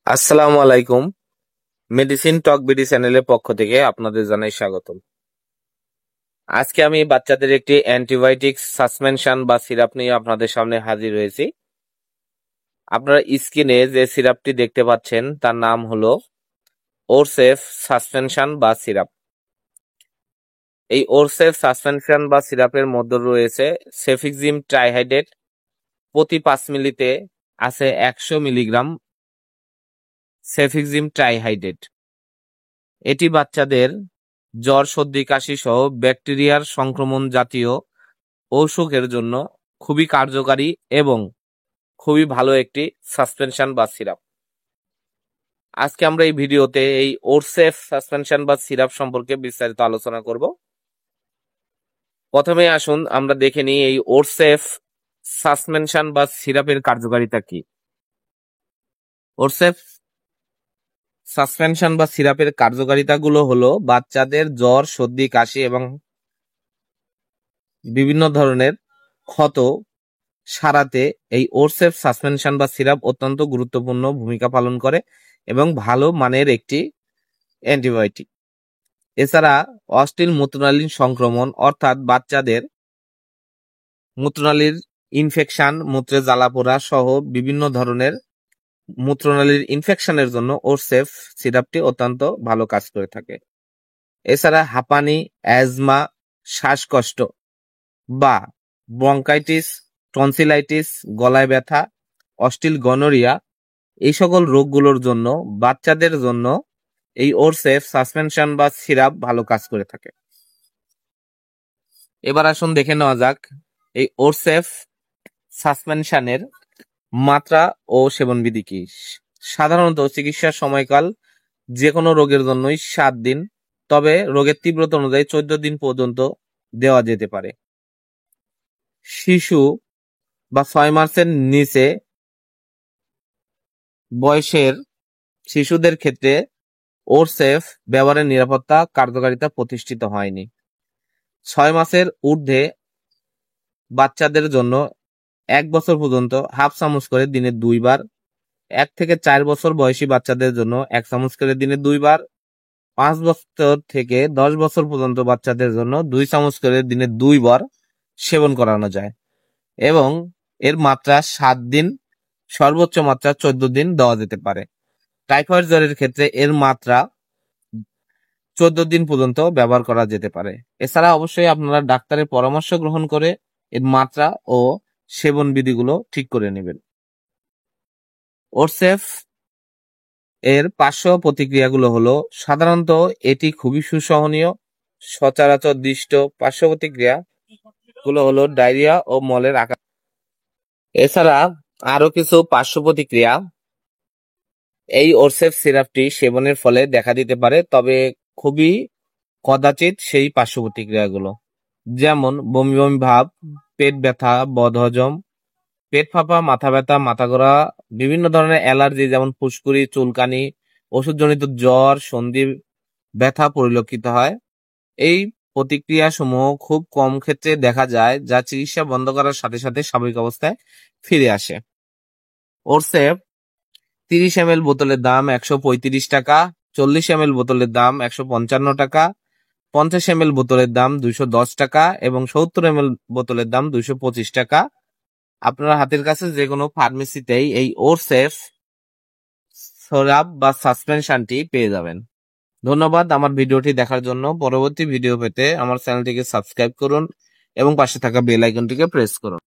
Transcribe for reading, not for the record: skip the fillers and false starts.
আসসালামু আলাইকুম। মেডিসিন টক বিডি চ্যানেলের পক্ষ থেকে আপনাদের জানাই স্বাগতম। আজকে আমি বাচ্চাদের একটি অ্যান্টিবায়োটিক সাসপেনশন বা সিরাপ নিয়ে আপনাদের সামনে হাজির হয়েছি। আপনারা স্ক্রিনে যে সিরাপটি দেখতে পাচ্ছেন তার নাম হলো ওরসেফ সাসপেনশন বা সিরাপ। এই ওরসেফ সাসপেনশন বা সিরাপের মধ্যে রয়েছে সেফিক্সিম ট্রাইহাইড্রেট। প্রতি 5 মিলিতে আছে 100 মিলিগ্রাম সেফিক্সিম ট্রাইহাইড্রেট। এটি বাচ্চাদের জ্বর, সর্দি, কাশি সহ ব্যাকটেরিয়ার সংক্রমণ জাতীয় অসুখের জন্য খুবই কার্যকারী এবং খুবই ভালো একটি সাসপেনশন বা সিরাপ। আজকে আমরা এই ভিডিওতে এই ওরসেফ সাসপেনশন বা সিরাপ সম্পর্কে বিস্তারিত আলোচনা করব। প্রথমে আসুন আমরা দেখে নিই এই ওরসেফ সাসপেনশন বা সিরাপের কার্যকারিতা কি। ওরসেফ সাসপেনশন বা সিরাপের কার্যকারিতাগুলো হলো বাচ্চাদের জ্বর, সর্দি, কাশি এবং বিভিন্ন ধরনের ক্ষত সারাতে এই ওরসেফ সাসপেনশন বা সিরাপ অত্যন্ত গুরুত্বপূর্ণ ভূমিকা পালন করে এবং ভালো মানের একটি অ্যান্টিবায়োটিক। এছাড়া অশ্লীল মূত্রনালীর সংক্রমণ অর্থাৎ বাচ্চাদের মূত্রনালীর ইনফেকশন, মূত্রে জ্বালাপোড়া সহ বিভিন্ন ধরনের মূত্রনালীর ইনফেকশনের জন্য ওরসেফ সিরাপটি অত্যন্ত ভালো কাজ করে থাকে। এছাড়া হাঁপানি, অ্যাজমা, শ্বাসকষ্ট বা ব্রঙ্কাইটিস, টনসিলাইটিস, গলায় ব্যথা, অশ্লীল গনোরিয়া এই সকল রোগগুলোর জন্য বাচ্চাদের জন্য এই ওরসেফ সাসপেনশন বা সিরাপ ভালো কাজ করে থাকে। এবার আসুন দেখে নেওয়া যাক এই ওরসেফ সাসপেনশনের মাত্রা ও সেবনবিধি কি। সাধারণত চিকিৎসার সময়কাল যে কোনো রোগের জন্যই 7 দিন, তবে রোগের তীব্রতা অনুযায়ী 14 দিন পর্যন্ত দেওয়া যেতে পারে। শিশু বা 6 মাসের নিচে বয়সের শিশুদের ক্ষেত্রে ওরসেফ ব্যবহারের নিরাপত্তা কার্যকারিতা প্রতিষ্ঠিত হয়নি। 6 মাসের ঊর্ধ্বে বাচ্চাদের জন্য 1 বছর পর্যন্ত হাফ চামচ করে দিনে 2 বার, 1 থেকে 4 বছর বয়সী বাচ্চাদের জন্য 1 চামচ করে দিনে 2 বার, 5 বছর থেকে 10 বছর পর্যন্ত বাচ্চাদের জন্য 2 চামচ করে দিনে 2 বার সেবন করানো যায় এবং এর মাত্রা 7 দিন, সর্বোচ্চ মাত্রা 14 দিন দেওয়া যেতে পারে। টাইফয়েড জ্বরের ক্ষেত্রে এর মাত্রা 14 দিন পর্যন্ত ব্যবহার করা যেতে পারে। এছাড়া অবশ্যই আপনারা ডাক্তারের পরামর্শ গ্রহণ করে এর মাত্রা ও সেবন বিধিগুলো ঠিক করে নেবেন। ওরসেফ এর পার্শ্ব প্রতিক্রিয়াগুলো হলো সাধারণত এটি খুবই সুসহনীয়। সচরাচর দৃষ্ট পার্শ্ব প্রতিক্রিয়া গুলো হলো ডায়রিয়া ও মলের আকার। এছাড়া আরো কিছু পার্শ্ব প্রতিক্রিয়া এই ওরসেফ সিরাপটি সেবনের ফলে দেখা দিতে পারে, তবে খুবই কদাচিৎ সেই পার্শ্ব প্রতিক্রিয়াগুলো, যেমন বমি বমি ভাব, পেট ব্যথা, বদহজম, পেট ফাঁপা, মাথা ব্যথা, মাথা ঘোরা, বিভিন্ন ধরনের অ্যালার্জি যেমন ফুসকুড়ি, চুলকানি, ওষুধজনিত জ্বর, সন্ধি ব্যথা পরিলক্ষিত হয়। এই প্রতিক্রিয়া সমূহ খুব কম ক্ষেত্রে দেখা যায়, যা চিকিৎসা বন্ধ করার সাথে সাথে স্বাভাবিক অবস্থায় ফিরে আসে। ওরসেফ 30 ml বোতলের দাম 135 টাকা, 40 ml বোতলের দাম 155 টাকা, 50 ml বোতলের দাম 210 টাকা এবং 70 ml বোতলের দাম 225 টাকা। আপনার হাতের কাছে যে কোনো ফার্মেসিতেই এই ওরসেফ সিরাপ বা সাসপেনশনটি পেয়ে যাবেন। ধন্যবাদ আমার ভিডিওটি দেখার জন্য। পরবর্তী ভিডিও পেতে আমার চ্যানেলটিকে সাবস্ক্রাইব করুন এবং পাশে থাকা বেল আইকনটিকে প্রেস করুন।